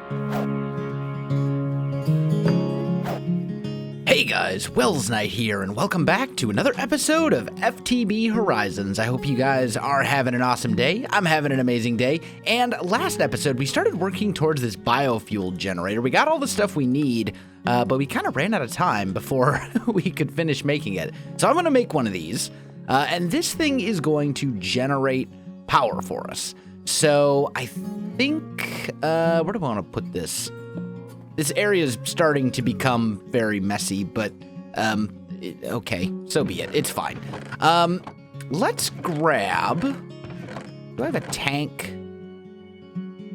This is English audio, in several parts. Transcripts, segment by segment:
Hey guys, Welsknight here, and welcome back to another episode of FTB Horizons. I hope you guys are having an awesome day. I'm having an amazing day. And last episode, we started working towards this biofuel generator. We got all the stuff we need, but we kind of ran out of time before we could finish making it. So I'm going to make one of these, and this thing is going to generate power for us. So I think, where do I want to put this? This area is starting to become very messy, but, okay, so be it. It's fine. Let's grab... Do I have a tank?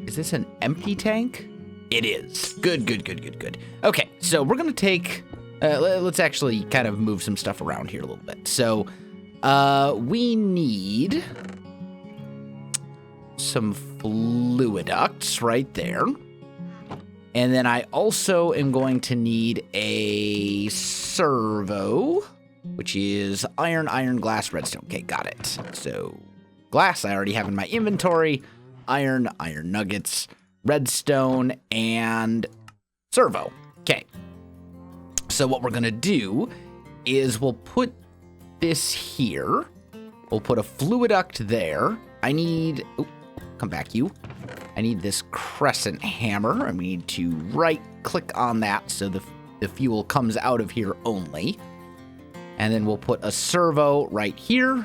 Is this an empty tank? It is. Good. Okay, so we're gonna take... let's actually kind of move some stuff around here a little bit. So, we need... some fluid ducts right there. And then I also am going to need a servo, which is iron, glass, redstone. Okay, got it. So glass I already have in my inventory, iron nuggets, redstone, and servo. Okay. So what we're going to do is we'll put this here. We'll put a fluid duct there. I need... Oh, come back, you. I need this crescent hammer. I need to right-click on that so the fuel comes out of here only. And then we'll put a servo right here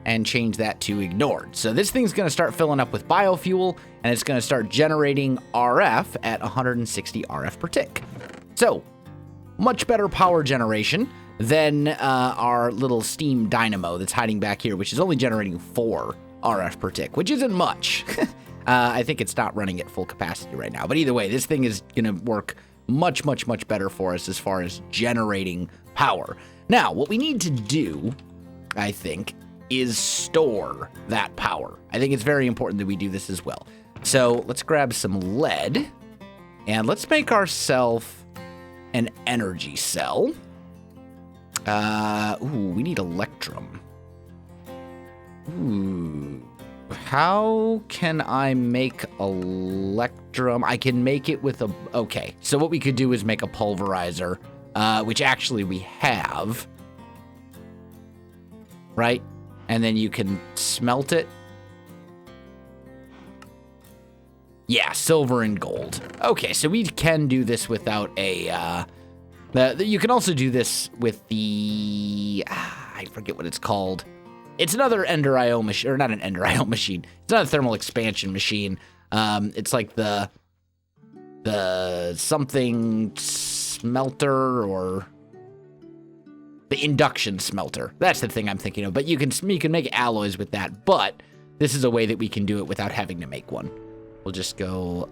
and change that to ignored. So this thing's going to start filling up with biofuel, and it's going to start generating RF at 160 RF per tick. So, much better power generation than our little steam dynamo that's hiding back here, which is only generating 4 RF per tick, which isn't much. I think it's not running at full capacity right now. But either way, this thing is going to work much better for us as far as generating power. Now, what we need to do, I think, is store that power. I think it's very important that we do this as well. So let's grab some lead, and let's make ourselves an energy cell. We need electrum. How can I make electrum? I can make it with a... Okay, so what we could do is make a pulverizer, which actually we have. Right? And then you can smelt it. Yeah, silver and gold. Okay, so we can do this without a... you can also do this with the... I forget what it's called. It's another Ender IO machine, or not an Ender IO machine. It's not a thermal expansion machine. It's like the something smelter, or the induction smelter. That's the thing I'm thinking of. But you can make alloys with that. But this is a way that we can do it without having to make one. We'll just go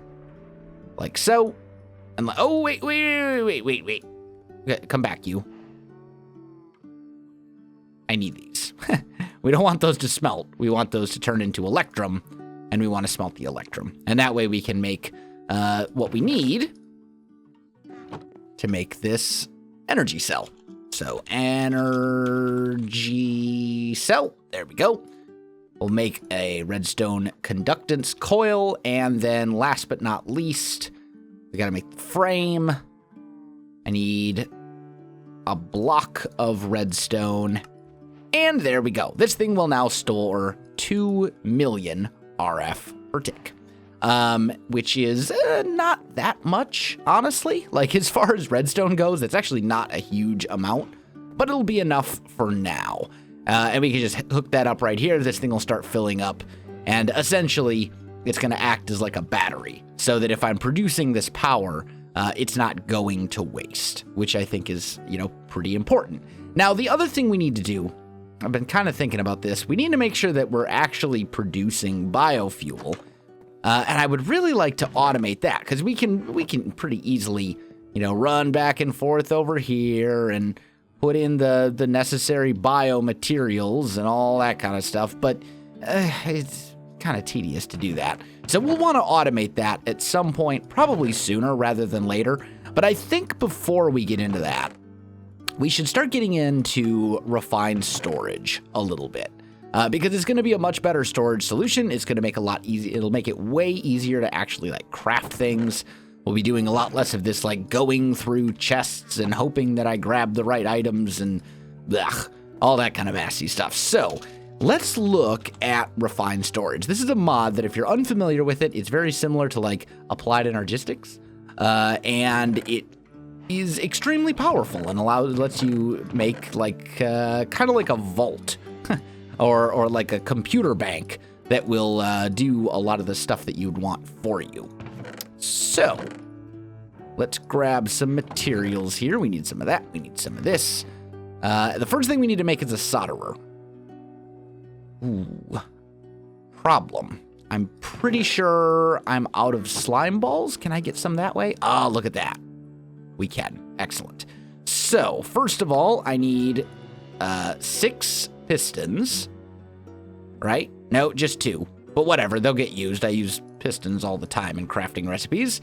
like so, and like, oh wait. Okay, come back, you. I need these. We don't want those to smelt. We want those to turn into electrum, and we want to smelt the electrum. And that way we can make what we need to make this energy cell. So energy cell, there we go. We'll make a redstone conductance coil, and then last but not least, we gotta make the frame. I need a block of redstone. And there we go. This thing will now store 2 million RF per tick, which is not that much, honestly. Like, as far as redstone goes, that's actually not a huge amount, but it'll be enough for now. And we can just hook that up right here. This thing will start filling up, and essentially, it's going to act as like a battery, so that if I'm producing this power, it's not going to waste, which I think is, pretty important. Now, the other thing we need to do, I've been kind of thinking about this. We need to make sure that we're actually producing biofuel, and I would really like to automate that, because we can pretty easily, run back and forth over here and put in the necessary biomaterials and all that kind of stuff. But it's kind of tedious to do that. So we'll want to automate that at some point, probably sooner rather than later. But I think before we get into that, we should start getting into refined storage a little bit. because it's going to be a much better storage solution. It's going to make it'll make it way easier to actually like craft things. We'll be doing a lot less of this like going through chests and hoping that I grab the right items and all that kind of messy stuff. So let's look at refined storage. This is a mod that if you're unfamiliar with it, it's very similar to like applied energistics, and it is extremely powerful and lets you make like kind of like a vault or like a computer bank that will do a lot of the stuff that you'd want for you. So let's grab some materials here. We need some of that. We need some of this. The first thing we need to make is a solderer. Ooh. Problem. I'm pretty sure I'm out of slime balls. Can I get some that way? Oh, look at that. We can. Excellent. So, first of all, I need 6 pistons. Right? No, just 2. But whatever, they'll get used. I use pistons all the time in crafting recipes.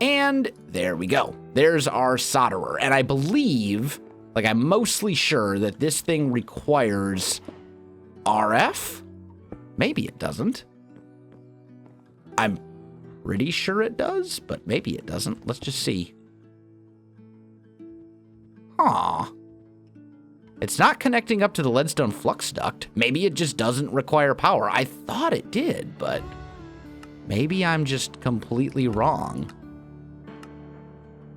And there we go. There's our solderer. And I believe, like I'm mostly sure that this thing requires RF? Maybe it doesn't. I'm pretty sure it does, but maybe it doesn't. Let's just see. Aw. It's not connecting up to the leadstone flux duct. Maybe it just doesn't require power. I thought it did, but maybe I'm just completely wrong.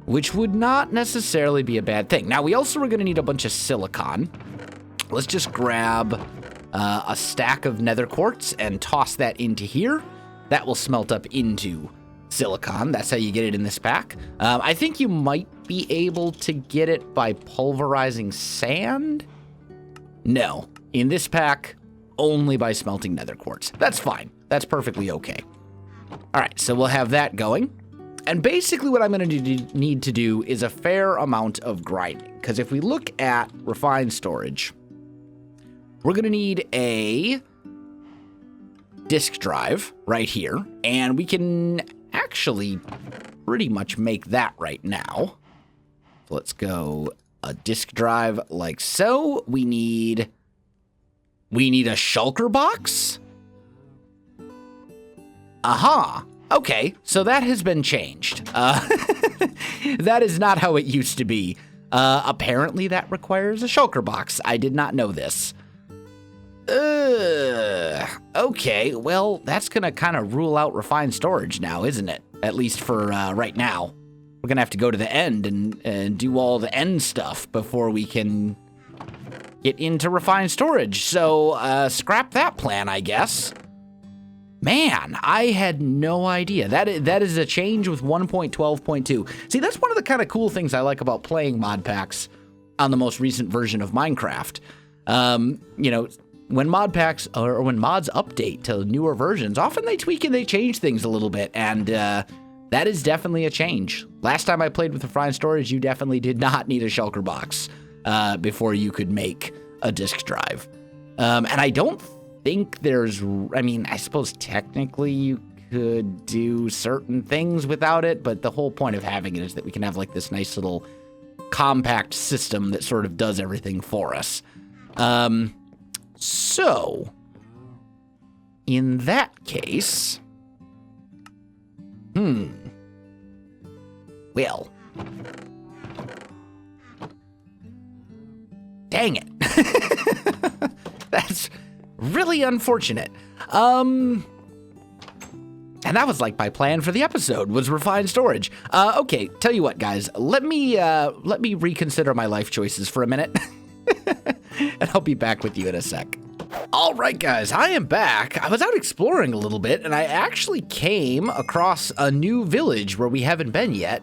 Which would not necessarily be a bad thing. Now, we also are going to need a bunch of silicon. Let's just grab a stack of nether quartz and toss that into here. That will smelt up into silicon. That's how you get it in this pack. I think you might be able to get it by pulverizing sand. No, in this pack, only by smelting nether quartz. That's fine. That's perfectly okay. All right, so we'll have that going. And basically what I'm going to need to do is a fair amount of grinding. Because if we look at refined storage, we're going to need a disk drive right here. And we can actually pretty much make that right now. So let's go a disk drive like so. We need a shulker box. Aha. Okay, so that has been changed. That is not how it used to be. Apparently that requires a shulker box. I did not know this. Okay, well, that's gonna kind of rule out refined storage now, isn't it? At least for right now. We're gonna have to go to the end and do all the end stuff before we can get into refined storage. So, scrap that plan, I guess. Man, I had no idea. That is a change with 1.12.2. See, that's one of the kind of cool things I like about playing mod packs on the most recent version of Minecraft. You know, when mod packs or when mods update to newer versions, often they tweak and they change things a little bit, and that is definitely a change. Last time I played with refined storage, you definitely did not need a shulker box before you could make a disk drive. And I don't think there's, I mean, I suppose technically you could do certain things without it, but the whole point of having it is that we can have like this nice little compact system that sort of does everything for us. So in that case, well, dang it. That's really unfortunate. And that was like my plan for the episode, was refined storage. Okay, tell you what, guys, let me reconsider my life choices for a minute. And I'll be back with you in a sec. All right, guys, I am back. I was out exploring a little bit, and I actually came across a new village where we haven't been yet.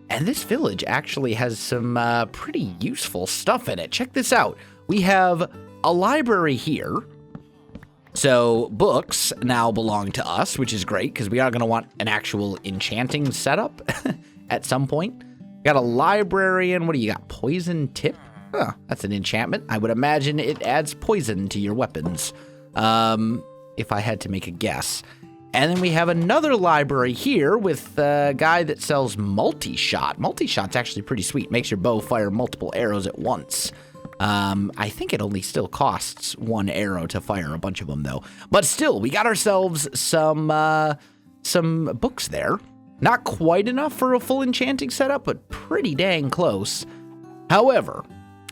And this village actually has some pretty useful stuff in it. Check this out. We have a library here. So books now belong to us, which is great because we are going to want an actual enchanting setup at some point. Got a librarian. What do you got? Poison tip? Huh, that's an enchantment. I would imagine it adds poison to your weapons, if I had to make a guess. And then we have another library here with a guy that sells multi-shot. Multi-shot's actually pretty sweet. Makes your bow fire multiple arrows at once. I think it only still costs 1 arrow to fire a bunch of them, though. But still, we got ourselves some books there. Not quite enough for a full enchanting setup, but pretty dang close. However,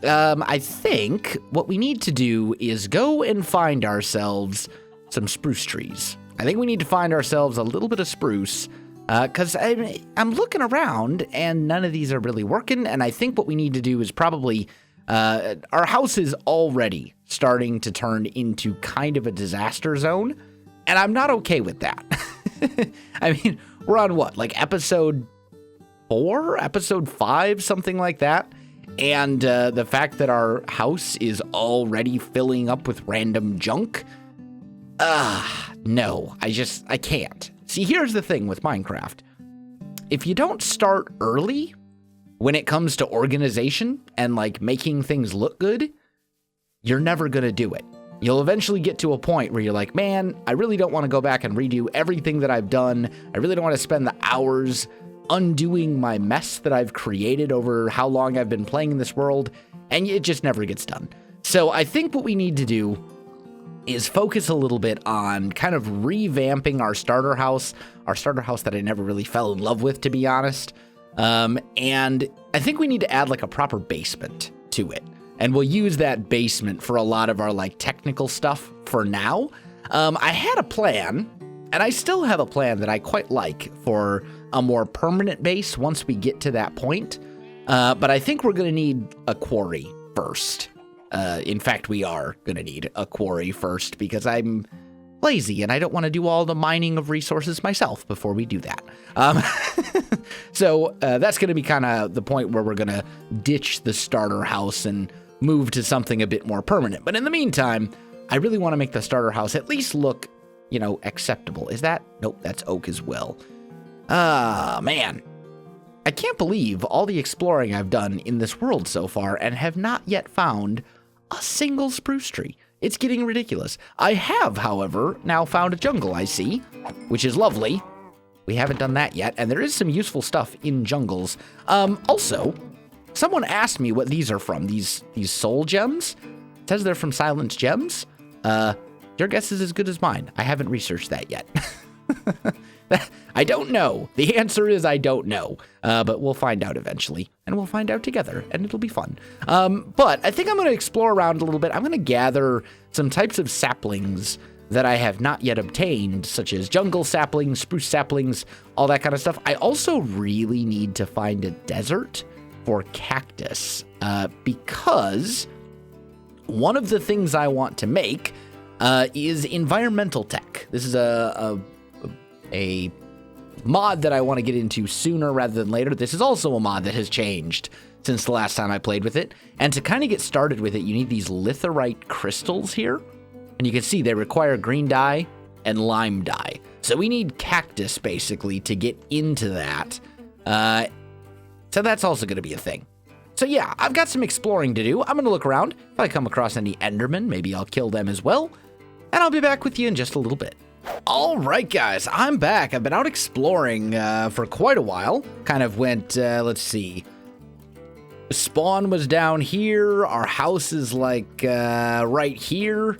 I think what we need to do is go and find ourselves some spruce trees. I think we need to find ourselves a little bit of spruce, because I'm looking around and none of these are really working, and I think what we need to do is probably, our house is already starting to turn into kind of a disaster zone, and I'm not okay with that. I mean, we're on what, like episode 4, episode 5, something like that? And the fact that our house is already filling up with random junk, no, I can't. See, here's the thing with Minecraft. If you don't start early when it comes to organization and like making things look good, you're never going to do it. You'll eventually get to a point where you're like, man, I really don't want to go back and redo everything that I've done. I really don't want to spend the hours undoing my mess that I've created over how long I've been playing in this world, and it just never gets done. So I think what we need to do is focus a little bit on kind of revamping our starter house that I never really fell in love with, to be honest. And I think we need to add like a proper basement to it. And we'll use that basement for a lot of our like technical stuff for now. I had a plan, and I still have a plan that I quite like for a more permanent base once we get to that point. But I think we're going to need a quarry first. In fact, we are going to need a quarry first because I'm lazy and I don't want to do all the mining of resources myself before we do that. So that's going to be kind of the point where we're going to ditch the starter house and move to something a bit more permanent. But in the meantime, I really want to make the starter house at least look, acceptable. Is that? Nope, that's oak as well. Man. I can't believe all the exploring I've done in this world so far and have not yet found a single spruce tree. It's getting ridiculous. I have, however, now found a jungle, I see, which is lovely. We haven't done that yet, and there is some useful stuff in jungles. Also, someone asked me what these are from, these soul gems. It says they're from Silence Gems. Your guess is as good as mine. I haven't researched that yet. I don't know. The answer is I don't know. But we'll find out eventually, and we'll find out together, and it'll be fun. But I think I'm going to explore around a little bit. I'm going to gather some types of saplings that I have not yet obtained, such as jungle saplings, spruce saplings, all that kind of stuff. I also really need to find a desert for cactus, because one of the things I want to make is environmental tech. This is a mod that I want to get into sooner rather than later. This is also a mod that has changed since the last time I played with it. And to kind of get started with it, you need these litherite crystals here. And you can see they require green dye and lime dye. So we need cactus, basically, to get into that. So that's also going to be a thing. So yeah, I've got some exploring to do. I'm going to look around. If I come across any Endermen, maybe I'll kill them as well. And I'll be back with you in just a little bit. All right, guys, I'm back. I've been out exploring for quite a while. Kind of went, let's see. Spawn was down here. Our house is like right here.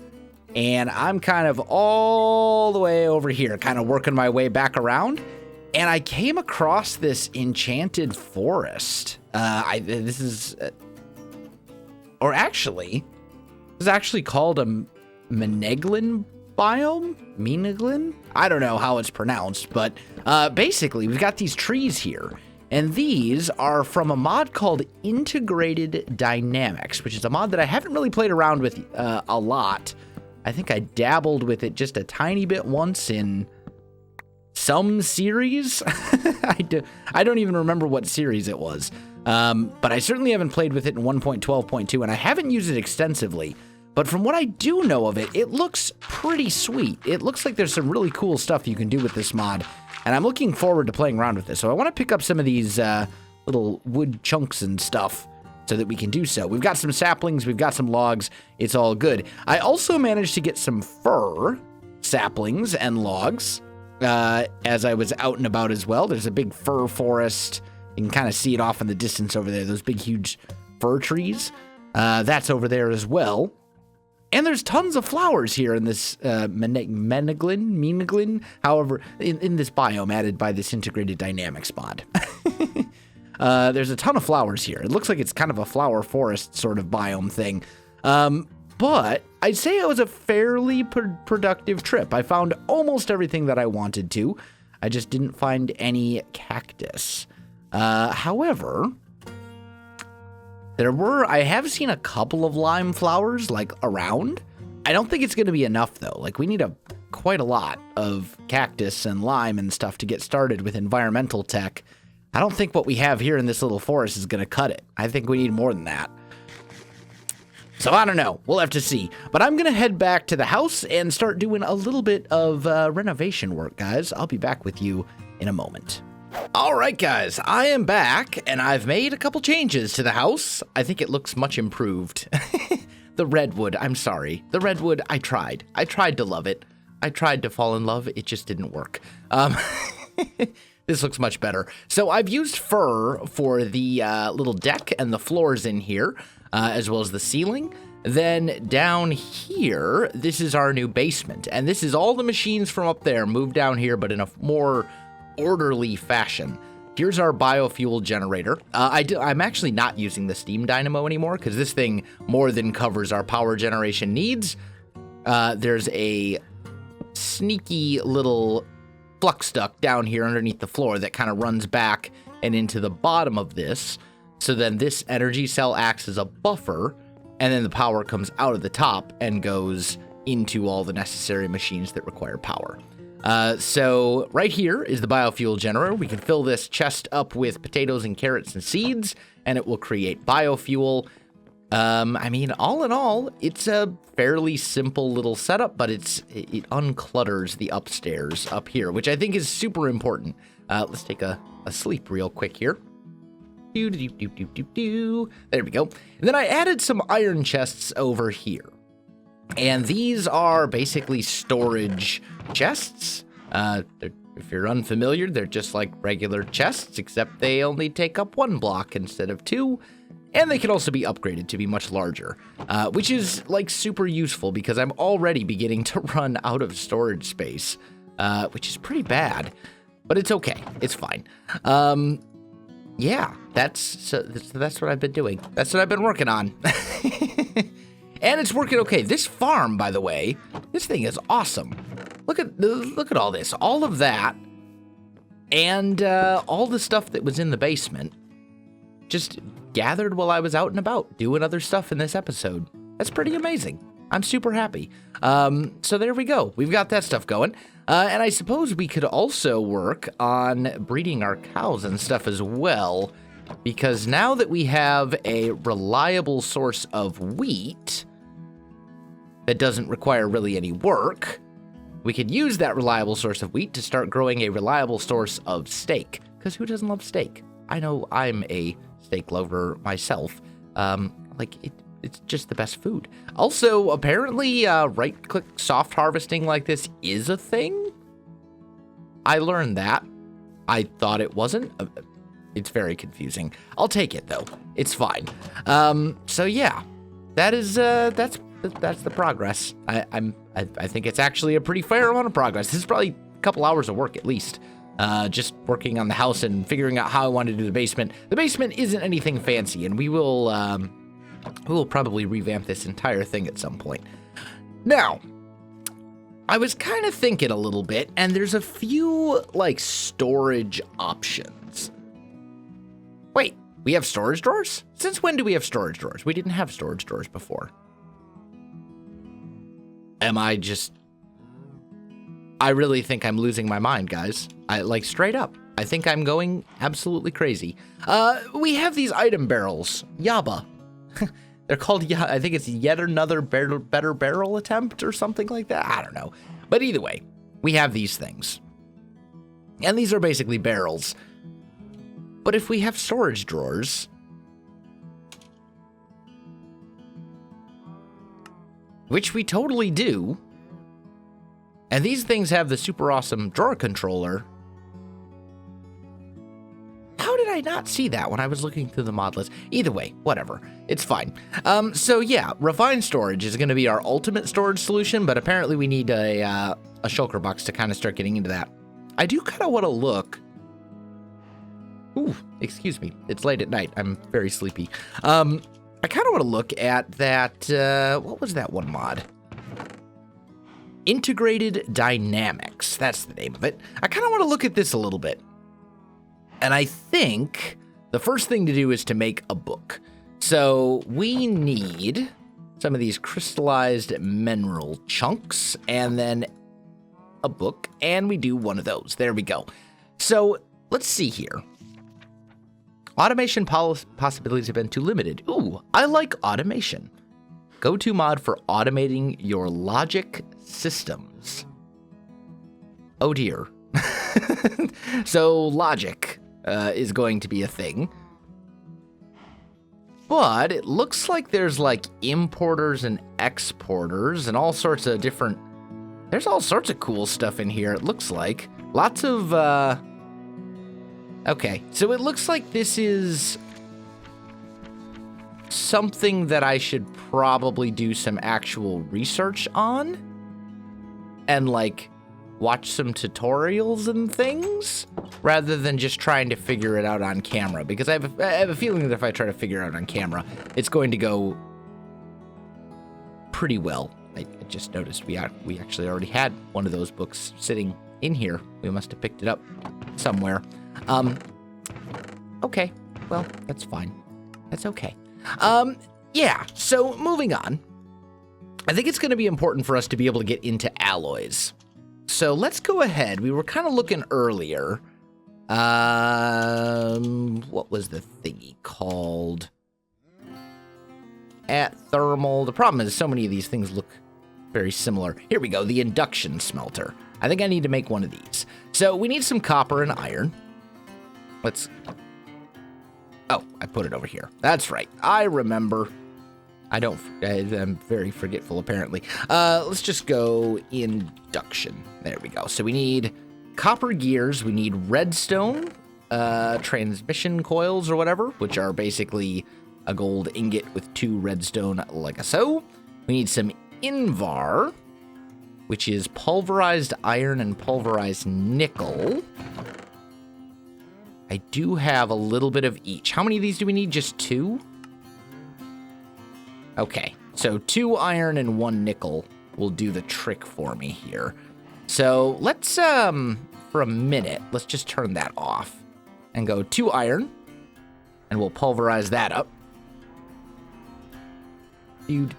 And I'm kind of all the way over here, kind of working my way back around. And I came across this enchanted forest. This is actually called a Meneglin biome? Meneglin? I don't know how it's pronounced, but basically we've got these trees here. And these are from a mod called Integrated Dynamics, which is a mod that I haven't really played around with a lot. I think I dabbled with it just a tiny bit once in some series. I don't even remember what series it was. But I certainly haven't played with it in 1.12.2, and I haven't used it extensively. But from what I do know of it, it looks pretty sweet. It looks like there's some really cool stuff you can do with this mod, and I'm looking forward to playing around with this. So I want to pick up some of these little wood chunks and stuff so that we can do so. We've got some saplings, we've got some logs, it's all good. I also managed to get some fir saplings and logs as I was out and about as well. There's a big fir forest. You can kind of see it off in the distance over there, those big, huge fir trees. That's over there as well. And there's tons of flowers here in this Meneglin, however, in this biome added by this integrated dynamics mod. There's a ton of flowers here. It looks like it's kind of a flower forest sort of biome thing. But I'd say it was a fairly productive trip. I found almost everything that I wanted to. I just didn't find any cactus. However, I have seen a couple of lime flowers, like, around. I don't think it's going to be enough, though. Like, we need quite a lot of cactus and lime and stuff to get started with environmental tech. I don't think what we have here in this little forest is going to cut it. I think we need more than that. So I don't know. We'll have to see. But I'm going to head back to the house and start doing a little bit of renovation work, guys. I'll be back with you in a moment. All right, guys, I am back, and I've made a couple changes to the house. I think it looks much improved. The redwood, I'm sorry. The redwood, I tried. I tried to love it. I tried to fall in love. It just didn't work. This looks much better. So I've used fir for the little deck and the floors in here, as well as the ceiling. Then down here, this is our new basement. And this is all the machines from up there moved down here, but in a more orderly fashion. Here's our biofuel generator. I'm actually not using the steam dynamo anymore because this thing more than covers our power generation needs. There's a sneaky little flux duct down here underneath the floor that kind of runs back and into the bottom of this. So then this energy cell acts as a buffer, and then the power comes out of the top and goes into all the necessary machines that require power. So right here is the biofuel generator. We can fill this chest up with potatoes and carrots and seeds, and it will create biofuel. I mean, all in all, it's a fairly simple little setup, but it unclutters the upstairs up here, which I think is super important. Let's take a sleep real quick here. There we go. And then I added some iron chests over here. And these are basically storage chests. If you're unfamiliar, they're just like regular chests, except they only take up 1 block instead of 2. And they can also be upgraded to be much larger, which is like super useful because I'm already beginning to run out of storage space, which is pretty bad, but it's okay. It's fine. Yeah, that's what I've been doing. That's what I've been working on. And it's working okay. This farm, by the way, this thing is awesome. Look at all this. All of that and all the stuff that was in the basement just gathered while I was out and about doing other stuff in this episode. That's pretty amazing. I'm super happy. So there we go. We've got that stuff going. And I suppose we could also work on breeding our cows and stuff as well, because now that we have a reliable source of wheat that doesn't require really any work, we could use that reliable source of wheat to start growing a reliable source of steak, because who doesn't love steak? I know I'm a steak lover myself. It's just the best food. Also, apparently, right-click soft harvesting like this is a thing. I learned that. I thought it wasn't. It's very confusing. I'll take it though. It's fine. So yeah, that's the progress. I think it's actually a pretty fair amount of progress. This is probably a couple hours of work at least. Just working on the house and figuring out how I want to do the basement. The basement isn't anything fancy, and we will probably revamp this entire thing at some point. Now, I was kind of thinking a little bit, and there's a few, like, storage options. Wait, we have storage drawers? Since when do we have storage drawers? We didn't have storage drawers before. I really think I'm losing my mind, guys. Straight up. I think I'm going absolutely crazy. We have these item barrels. Yaba. They're called, I think it's yet another better barrel attempt or something like that. I don't know. But either way, we have these things. And these are basically barrels. But if we have storage drawers, which we totally do, and these things have the super awesome drawer controller, how did I not see that when I was looking through the mod list? Either way, whatever. It's fine. So yeah, refined storage is going to be our ultimate storage solution, but apparently we need a shulker box to kind of start getting into that. I do kind of want to look. Ooh, excuse me. It's late at night. I'm very sleepy. I kind of want to look at that. What was that one mod? Integrated Dynamics. That's the name of it. I kind of want to look at this a little bit. And I think the first thing to do is to make a book. So we need some of these crystallized mineral chunks and then a book. And we do one of those. There we go. So let's see here. Automation possibilities have been too limited. Ooh, I like automation. Go-to mod for automating your logic systems. Oh dear. So logic is going to be a thing. But it looks like there's like importers and exporters and all sorts of different... There's all sorts of cool stuff in here, it looks like. Lots of... Okay, so it looks like this is something that I should probably do some actual research on and like watch some tutorials and things rather than just trying to figure it out on camera, because I have a feeling that if I try to figure it out on camera, it's going to go pretty well. I just noticed we actually already had one of those books sitting in here. We must have picked it up somewhere. Okay, well, that's fine. That's okay. Yeah, so moving on. I think it's going to be important for us to be able to get into alloys. So let's go ahead. We were kind of looking earlier. What was the thingy called? At thermal. The problem is so many of these things look very similar. Here we go, the induction smelter. I think I need to make one of these. So we need some copper and iron. Let's... Oh, I put it over here. That's right. I remember. I'm very forgetful, apparently. Let's just go induction. There we go. So we need copper gears. We need redstone transmission coils or whatever, which are basically a gold ingot with 2 redstone like so. We need some invar, which is pulverized iron and pulverized nickel. I do have a little bit of each. How many of these do we need? Just 2? Okay, so 2 iron and 1 nickel will do the trick for me here. So let's, for a minute, let's just turn that off and go 2 iron, and we'll pulverize that up. And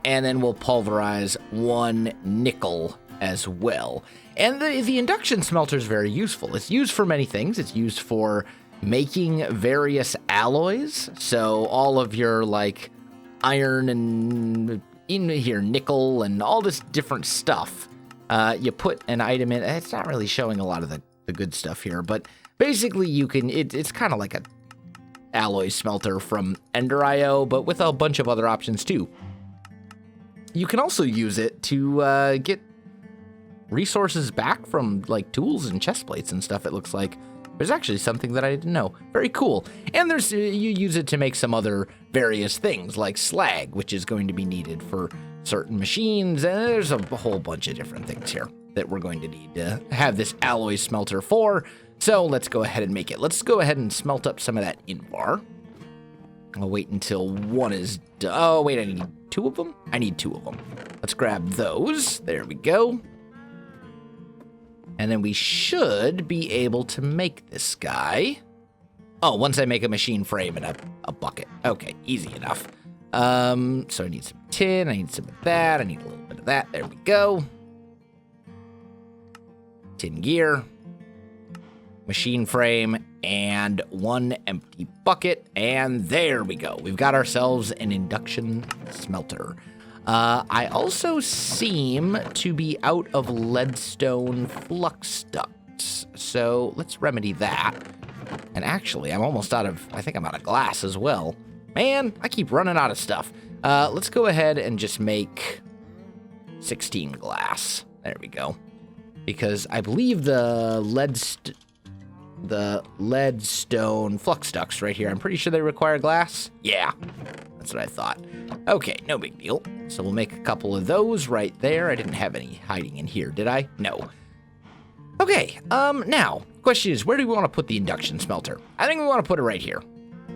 then we'll pulverize 1 nickel as well. And the induction smelter is very useful. It's used for many things. It's used for making various alloys. So all of your like iron and in here nickel and all this different stuff. You put an item in. It's not really showing a lot of the good stuff here, but basically you can. It's kind of like a alloy smelter from Ender.io, but with a bunch of other options too. You can also use it to get resources back from like tools and chest plates and stuff. It looks like there's actually something that I didn't know. Very cool. And there's you use it to make some other various things like slag, which is going to be needed for certain machines. And there's a whole bunch of different things here that we're going to need to have this alloy smelter for. So let's go ahead and make it. Let's go ahead and smelt up some of that invar. I'll wait until 1 is done. Oh, wait, I need 2 of them? I need 2 of them. Let's grab those. There we go. And then we should be able to make this guy. Oh, once I make a machine frame and a bucket. Okay, easy enough. So I need some tin, I need some of that, I need a little bit of that. There we go. Tin gear, machine frame, and 1 empty bucket. And there we go. We've got ourselves an induction smelter. I also seem to be out of leadstone flux ducts, so let's remedy that. And actually, I'm almost out of, I think I'm out of glass as well. Man, I keep running out of stuff. Let's go ahead and just make 16 glass. There we go. Because I believe the the leadstone flux ducts right here. I'm pretty sure they require glass. Yeah, that's what I thought. Okay, no big deal. So we'll make a couple of those right there. I didn't have any hiding in here, did I? No. Okay, now, question is, where do we want to put the induction smelter? I think we want to put it right here.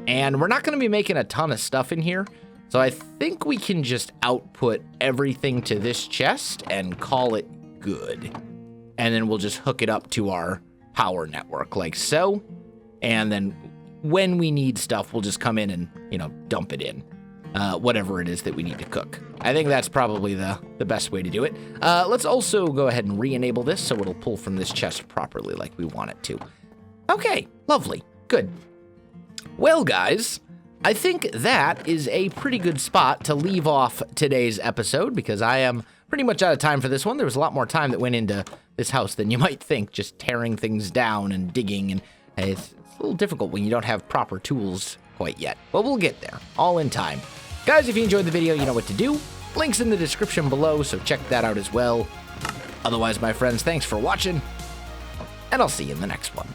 And we're not going to be making a ton of stuff in here, so I think we can just output everything to this chest and call it good. And then we'll just hook it up to our power network like so. And then when we need stuff, we'll just come in and, dump it in. Whatever it is that we need to cook. I think that's probably the best way to do it. Let's also go ahead and re-enable this so it'll pull from this chest properly like we want it to. Okay, lovely. Good. Well, guys, I think that is a pretty good spot to leave off today's episode because I am pretty much out of time for this one. There was a lot more time that went into this house than you might think, just tearing things down and digging, and it's a little difficult when you don't have proper tools quite yet, but we'll get there, all in time. Guys, if you enjoyed the video, you know what to do. Links in the description below, so check that out as well. Otherwise, my friends, thanks for watching, and I'll see you in the next one.